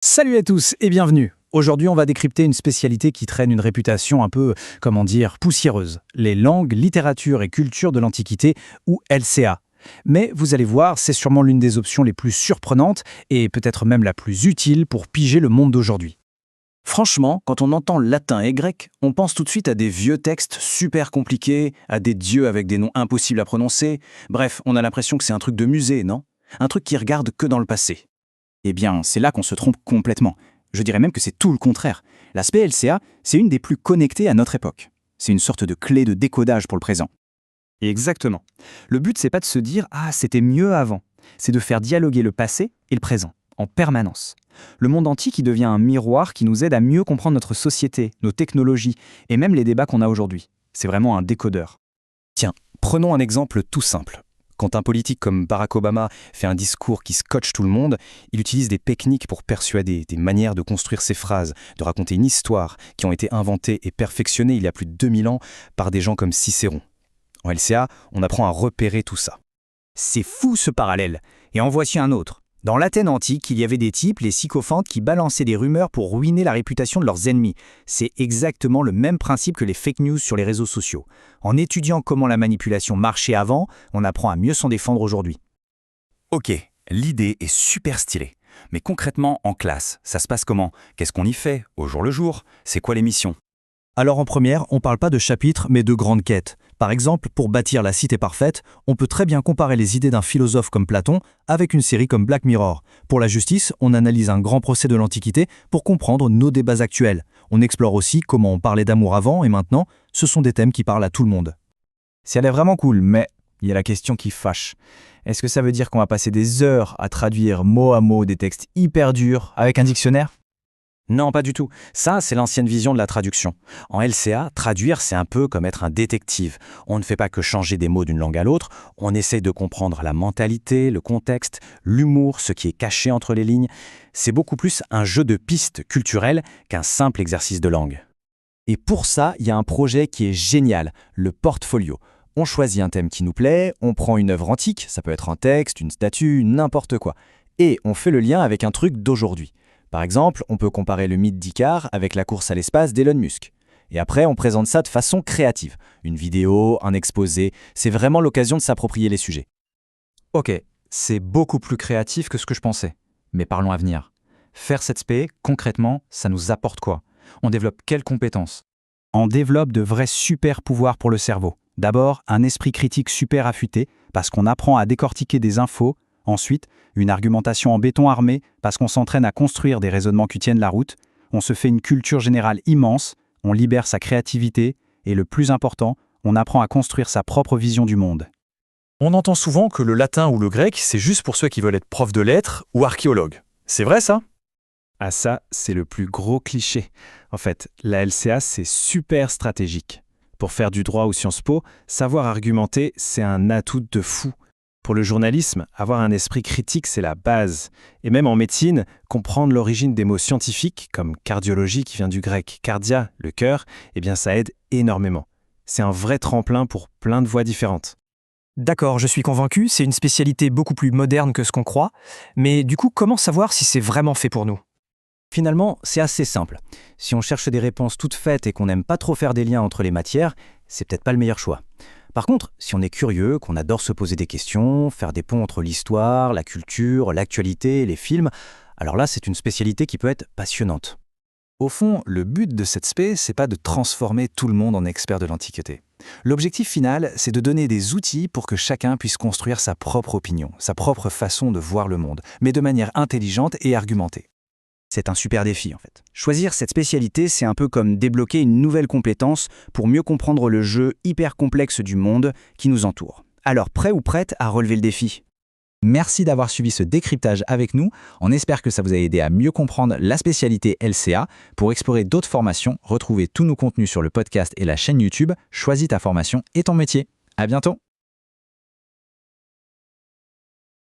Salut à tous et bienvenue. Aujourd'hui, on va décrypter une spécialité qui traîne une réputation un peu, poussiéreuse. Les langues, littérature et culture de l'Antiquité, ou LCA. Mais vous allez voir, c'est sûrement l'une des options les plus surprenantes et peut-être même la plus utile pour piger le monde d'aujourd'hui. Franchement, quand on entend latin et grec, on pense tout de suite à des vieux textes super compliqués, à des dieux avec des noms impossibles à prononcer. Bref, on a l'impression que c'est un truc de musée, non? Un truc qui regarde que dans le passé. Eh bien, c'est là qu'on se trompe complètement. Je dirais même que c'est tout le contraire. L'aspect LCA, c'est une des plus connectées à notre époque. C'est une sorte de clé de décodage pour le présent. Exactement. Le but, c'est pas de se dire « Ah, c'était mieux avant ». C'est de faire dialoguer le passé et le présent, en permanence. Le monde antique y devient un miroir qui nous aide à mieux comprendre notre société, nos technologies et même les débats qu'on a aujourd'hui. C'est vraiment un décodeur. Tiens, prenons un exemple tout simple. Quand un politique comme Barack Obama fait un discours qui scotche tout le monde, il utilise des techniques pour persuader, des manières de construire ses phrases, de raconter une histoire qui ont été inventées et perfectionnées il y a plus de 2000 ans par des gens comme Cicéron. En LCA, on apprend à repérer tout ça. C'est fou ce parallèle. Et en voici un autre. Dans l'Athènes antique, il y avait des types, les sycophantes, qui balançaient des rumeurs pour ruiner la réputation de leurs ennemis. C'est exactement le même principe que les fake news sur les réseaux sociaux. En étudiant comment la manipulation marchait avant, on apprend à mieux s'en défendre aujourd'hui. Ok, l'idée est super stylée. Mais concrètement, en classe, ça se passe comment? Qu'est-ce qu'on y fait, au jour le jour? C'est quoi les missions? Alors en première, on parle pas de chapitres, mais de grandes quêtes. Par exemple, pour bâtir la cité parfaite, on peut très bien comparer les idées d'un philosophe comme Platon avec une série comme Black Mirror. Pour la justice, on analyse un grand procès de l'Antiquité pour comprendre nos débats actuels. On explore aussi comment on parlait d'amour avant et maintenant, ce sont des thèmes qui parlent à tout le monde. Ça a l'air vraiment cool, mais il y a la question qui fâche. Est-ce que ça veut dire qu'on va passer des heures à traduire mot à mot des textes hyper durs avec un dictionnaire ? Non, pas du tout. Ça, c'est l'ancienne vision de la traduction. En LCA, traduire, c'est un peu comme être un détective. On ne fait pas que changer des mots d'une langue à l'autre, on essaie de comprendre la mentalité, le contexte, l'humour, ce qui est caché entre les lignes. C'est beaucoup plus un jeu de pistes culturelles qu'un simple exercice de langue. Et pour ça, il y a un projet qui est génial, le portfolio. On choisit un thème qui nous plaît, on prend une œuvre antique, ça peut être un texte, une statue, n'importe quoi, et on fait le lien avec un truc d'aujourd'hui. Par exemple, on peut comparer le mythe d'Icare avec la course à l'espace d'Elon Musk. Et après, on présente ça de façon créative. Une vidéo, un exposé, c'est vraiment l'occasion de s'approprier les sujets. Ok, c'est beaucoup plus créatif que ce que je pensais. Mais parlons avenir. Faire cette spé, concrètement, ça nous apporte quoi? On développe quelles compétences? On développe de vrais super pouvoirs pour le cerveau. D'abord, un esprit critique super affûté, parce qu'on apprend à décortiquer des infos. Ensuite, une argumentation en béton armé, parce qu'on s'entraîne à construire des raisonnements qui tiennent la route. On se fait une culture générale immense, on libère sa créativité, et le plus important, on apprend à construire sa propre vision du monde. On entend souvent que le latin ou le grec, c'est juste pour ceux qui veulent être profs de lettres ou archéologues. C'est vrai ça? Ah ça, c'est le plus gros cliché. En fait, la LCA, c'est super stratégique. Pour faire du droit ou Sciences Po, savoir argumenter, c'est un atout de fou. Pour le journalisme, avoir un esprit critique, c'est la base. Et même en médecine, comprendre l'origine des mots scientifiques, comme cardiologie qui vient du grec cardia, le cœur, eh bien ça aide énormément. C'est un vrai tremplin pour plein de voies différentes. D'accord, je suis convaincu, c'est une spécialité beaucoup plus moderne que ce qu'on croit, mais du coup, comment savoir si c'est vraiment fait pour nous ? Finalement, c'est assez simple. Si on cherche des réponses toutes faites et qu'on n'aime pas trop faire des liens entre les matières, c'est peut-être pas le meilleur choix. Par contre, si on est curieux, qu'on adore se poser des questions, faire des ponts entre l'histoire, la culture, l'actualité, les films, alors là, c'est une spécialité qui peut être passionnante. Au fond, le but de cette spé, c'est pas de transformer tout le monde en expert de l'Antiquité. L'objectif final, c'est de donner des outils pour que chacun puisse construire sa propre opinion, sa propre façon de voir le monde, mais de manière intelligente et argumentée. C'est un super défi en fait. Choisir cette spécialité, c'est un peu comme débloquer une nouvelle compétence pour mieux comprendre le jeu hyper complexe du monde qui nous entoure. Alors prêt ou prête à relever le défi ? Merci d'avoir suivi ce décryptage avec nous. On espère que ça vous a aidé à mieux comprendre la spécialité LCA. Pour explorer d'autres formations, retrouvez tous nos contenus sur le podcast et la chaîne YouTube. Choisis ta formation et ton métier. À bientôt.